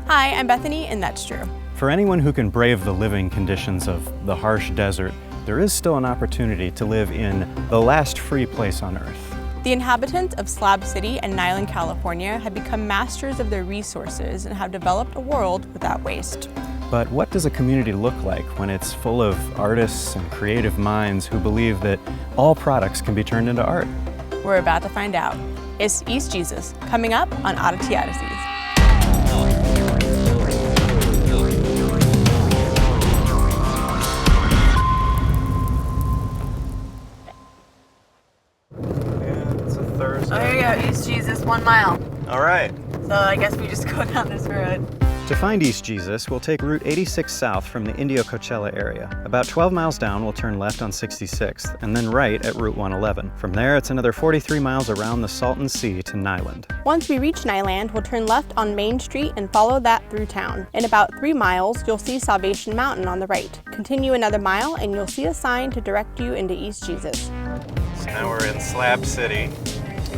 Hi, I'm Bethany, and that's true. For anyone who can brave the living conditions of the harsh desert, there is still an opportunity to live in the last free place on Earth. The inhabitants of Slab City and Niland, California have become masters of their resources and have developed a world without waste. But what does a community look like when it's full of artists and creative minds who believe that all products can be turned into art? We're about to find out. It's East Jesus, coming up on Oddity Odysseys. It's a Thursday. Oh, here you go, East Jesus, 1 mile. All right. So I guess we just go down this road. To find East Jesus, we'll take Route 86 south from the Indio-Coachella area. About 12 miles down, we'll turn left on 66th, and then right at Route 111. From there, it's another 43 miles around the Salton Sea to Niland. Once we reach Niland, we'll turn left on Main Street and follow that through town. In about 3 miles, you'll see Salvation Mountain on the right. Continue another mile, and you'll see a sign to direct you into East Jesus. So now we're in Slab City.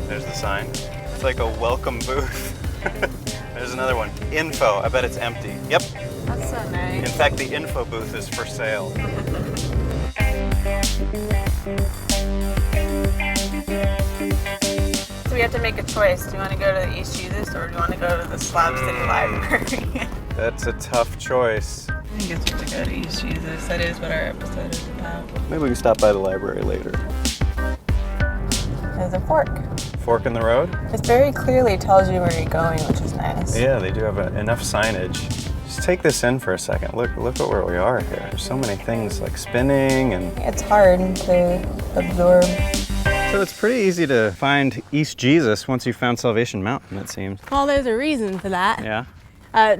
There's the sign. It's like a welcome booth. There's another one. Info. I bet it's empty. Yep. That's so nice. In fact, the info booth is for sale. So we have to make a choice. Do you want to go to the East Jesus or do you want to go to the Slab City Library? That's a tough choice. I guess we have to go to East Jesus. That is what our episode is about. Maybe we can stop by the library later. There's a fork. Fork in the road? It very clearly tells you where you're going, which is nice. Yeah, they do have enough signage. Just take this in for a second. Look at where we are here. There's so many things like spinning and... It's hard to absorb. So it's pretty easy to find East Jesus once you've found Salvation Mountain, it seems. Well, there's a reason for that. Yeah?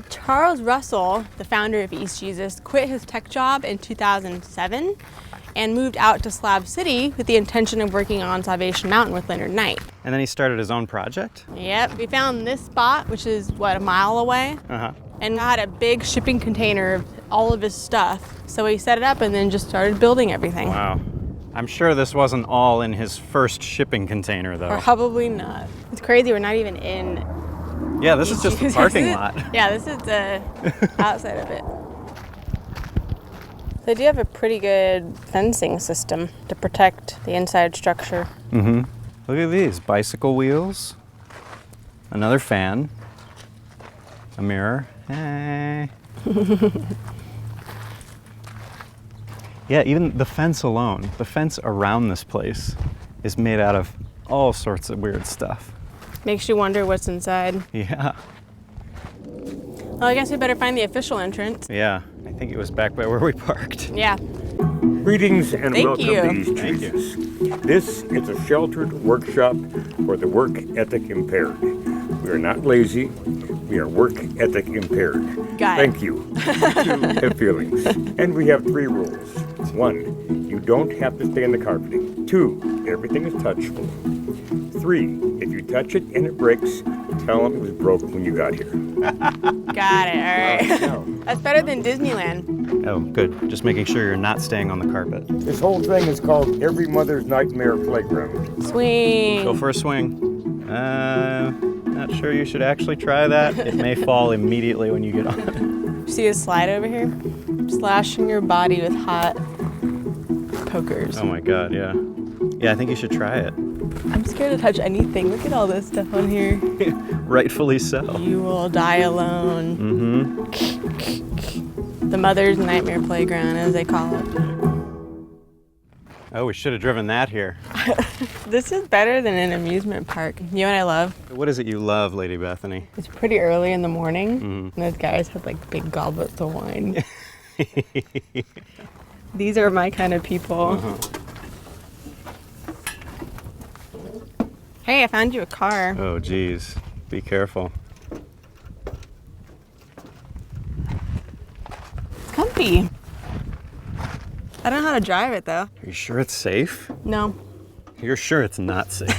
Charles Russell, the founder of East Jesus, quit his tech job in 2007 and moved out to Slab City with the intention of working on Salvation Mountain with Leonard Knight. And then he started his own project? Yep, we found this spot, which is, what, a mile away? Uh-huh. And had a big shipping container of all of his stuff. So he set it up and then just started building everything. Wow. I'm sure this wasn't all in his first shipping container, though. Probably not. It's crazy, we're not even in. Yeah, this is just the parking lot. Yeah, this is the outside of it. They do have a pretty good fencing system to protect the inside structure. Mm-hmm. Look at these, bicycle wheels, another fan, a mirror. Hey. Yeah, even the fence alone, the fence around this place is made out of all sorts of weird stuff. Makes you wonder what's inside. Yeah. Well, I guess we better find the official entrance. Yeah, I think it was back by where we parked. Yeah. Greetings and welcome to East Thank Jesus. This is a sheltered workshop for the work ethic impaired. We are not lazy. We are work ethic impaired. Got it. Thank you. We too have feelings. And we have 3 rules. 1, you don't have to stay in the carpeting. 2, everything is touchable. 3, if you touch it and it breaks, tell them it was broke when you got here. Got it, all right. That's better than Disneyland. Oh, good. Just making sure you're not staying on the carpet. This whole thing is called Every Mother's Nightmare Playground. Swing. Go for a swing. Not sure you should actually try that. It may fall immediately when you get on it. See a slide over here? Slashing your body with hot pokers. Oh my God, yeah. Yeah, I think you should try it. I'm scared to touch anything. Look at all this stuff on here. Rightfully so. You will die alone. Mm-hmm. The mother's nightmare playground, as they call it. Oh, we should have driven that here. This is better than an amusement park. You know what I love? What is it you love, Lady Bethany? It's pretty early in the morning, and those guys have like big goblets of wine. These are my kind of people. Uh-huh. Hey, I found you a car. Oh, geez. Be careful. It's comfy. I don't know how to drive it though. Are you sure it's safe? No. You're sure it's not safe?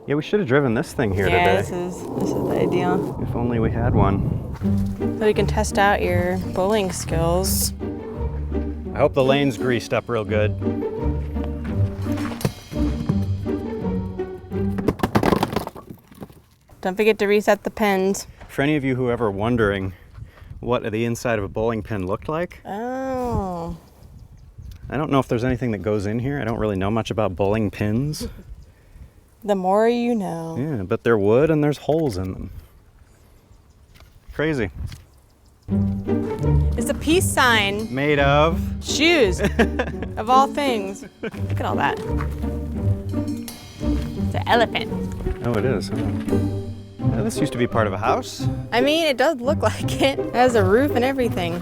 Yeah, we should have driven this thing here Yeah, today. this is the ideal. If only we had one. So you can test out your bowling skills. I hope the lane's greased up real good. Don't forget to reset the pins. For any of you who ever wondering what the inside of a bowling pin looked like, Oh. I don't know if there's anything that goes in here. I don't really know much about bowling pins. The more you know. Yeah, but they're wood and there's holes in them. Crazy. It's a peace sign. Made of Shoes. Of all things. Look at all that. It's an elephant. Oh, it is. Yeah, this used to be part of a house. I mean, it does look like it. It has a roof and everything.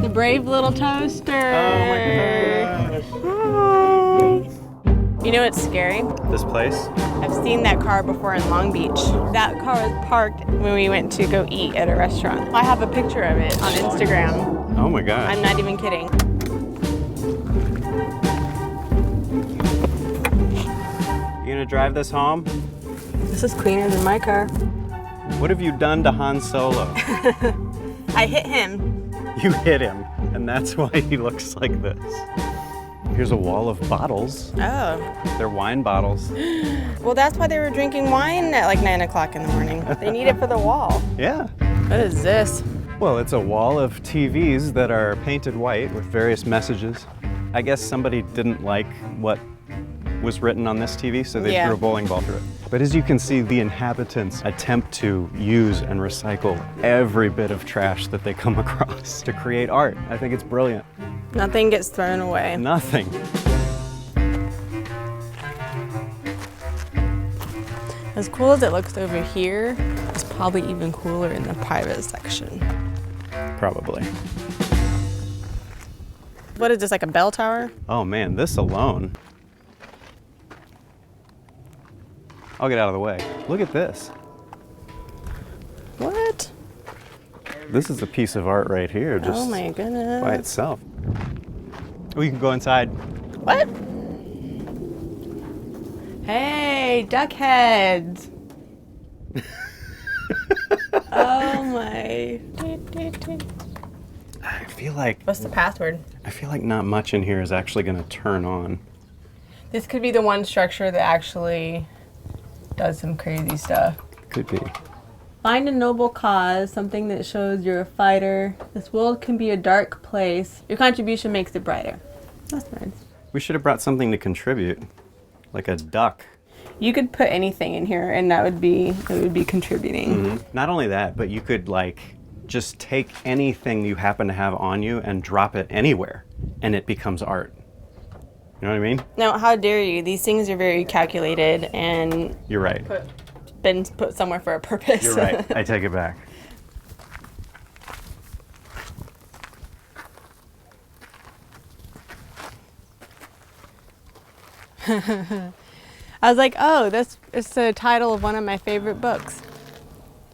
The brave little toaster. Oh my gosh. Hi. You know what's scary? This place? I've seen that car before in Long Beach. That car was parked when we went to go eat at a restaurant. I have a picture of it on Instagram. Oh my god. I'm not even kidding. You gonna drive this home? This is cleaner than my car. What have you done to Han Solo? I hit him. You hit him, and that's why he looks like this. Here's a wall of bottles. Oh. They're wine bottles. Well, that's why they were drinking wine at like 9 o'clock in the morning. They need it for the wall. Yeah. What is this? Well, it's a wall of TVs that are painted white with various messages. I guess somebody didn't like what was written on this TV, so they Yeah. threw a bowling ball through it. But as you can see, the inhabitants attempt to use and recycle every bit of trash that they come across to create art. I think it's brilliant. Nothing gets thrown away. Nothing. As cool as it looks over here, it's probably even cooler in the private section. Probably. What is this, like a bell tower? Oh man, this alone. I'll get out of the way. Look at this. What? This is a piece of art right here, just Oh my goodness. by itself. We can go inside. What? Hey, duck heads. Oh my. I feel like What's the password? not much in here is actually going to turn on. This could be the one structure that actually does some crazy stuff. Could be. Find a noble cause, something that shows you're a fighter. This world can be a dark place. Your contribution makes it brighter. That's nice. We should have brought something to contribute, like a duck. You could put anything in here and it would be contributing. Not only that, but you could like just take anything you happen to have on you and drop it anywhere, and it becomes art. You know what I mean? Now, how dare you? These things are very calculated and You're right. been put somewhere for a purpose. You're right. I take it back. I was like, oh, this is the title of one of my favorite books.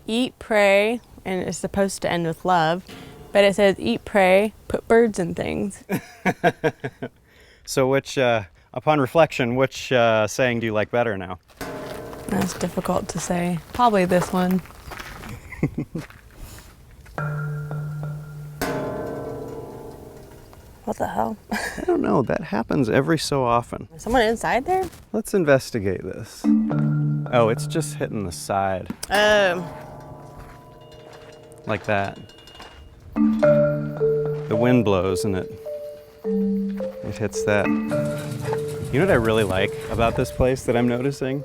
Eat, pray, and it's supposed to end with love, but it says eat, pray, put birds in things. So which, upon reflection, which saying do you like better now? That's difficult to say. Probably this one. What the hell? I don't know. That happens every so often. Is someone inside there? Let's investigate this. Oh, it's just hitting the side like that. The wind blows and it hits that. You know what I really like about this place that I'm noticing?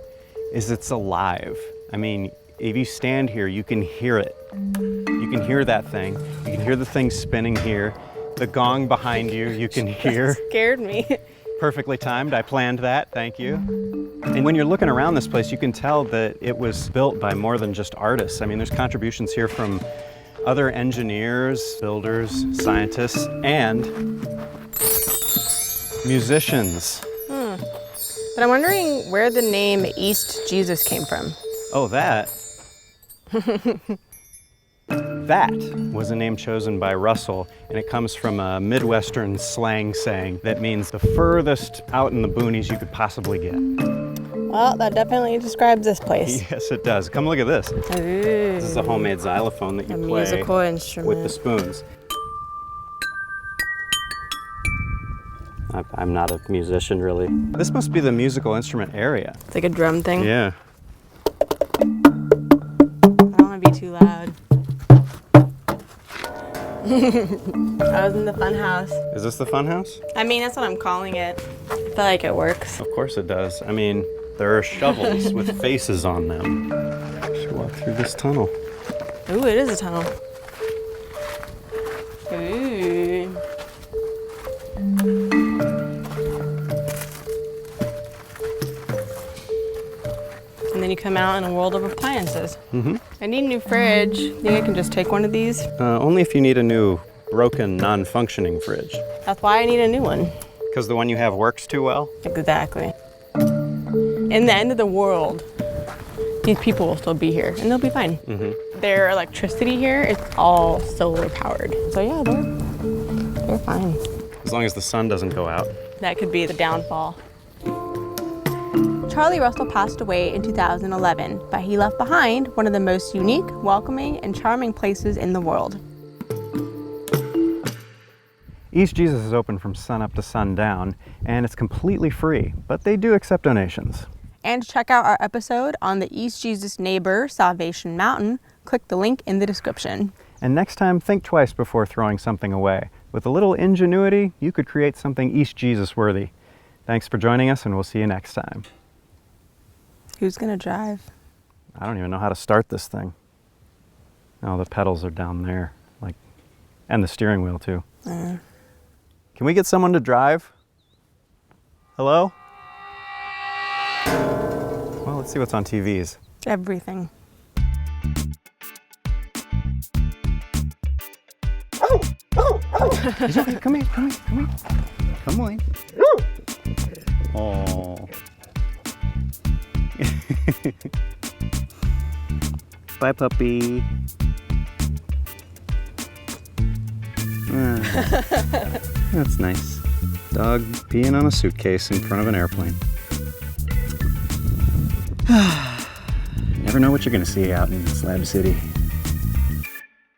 Is it's alive. I mean, if you stand here, you can hear it. You can hear that thing. You can hear the thing spinning here. The gong behind you, you can hear. That scared me. Perfectly timed. I planned that. Thank you. And when you're looking around this place, you can tell that it was built by more than just artists. I mean, there's contributions here from other engineers, builders, scientists, and musicians. But I'm wondering where the name East Jesus came from. Oh, that. That was a name chosen by Russell, and it comes from a Midwestern slang saying that means the furthest out in the boonies you could possibly get. Well, that definitely describes this place. Yes, it does. Come look at this. Ooh, This is a homemade xylophone that you a play musical instrument. with the spoons. I'm not a musician, really. This must be the musical instrument area. It's like a drum thing. Yeah. I was in the fun house. Is this the fun house? I mean, that's what I'm calling it. I feel like it works. Of course it does. I mean, there are shovels with faces on them. Should walk through this tunnel. Ooh, it is a tunnel. Ooh. And then you come out in a world of appliances. Mm-hmm. I need a new fridge. Think I can just take one of these? Only if you need a new, broken, non-functioning fridge. That's why I need a new one. Because the one you have works too well? Exactly. In the end of the world, these people will still be here, and they'll be fine. Mm-hmm. Their electricity here is all solar powered. So yeah, they're fine. As long as the sun doesn't go out. That could be the downfall. Charlie Russell passed away in 2011, but he left behind one of the most unique, welcoming, and charming places in the world. East Jesus is open from sunup to sundown, and it's completely free, but they do accept donations. And to check out our episode on the East Jesus neighbor, Salvation Mountain, click the link in the description. And next time, think twice before throwing something away. With a little ingenuity, you could create something East Jesus worthy. Thanks for joining us, and we'll see you next time. Who's gonna drive? I don't even know how to start this thing. Oh, the pedals are down there, and the steering wheel too. Can we get someone to drive? Hello? Well, let's see what's on TVs. Everything. It's okay. Come here. Come on. Oh. Bye, puppy. That's nice. Dog peeing on a suitcase in front of an airplane. Never know what you're gonna see out in Slab City.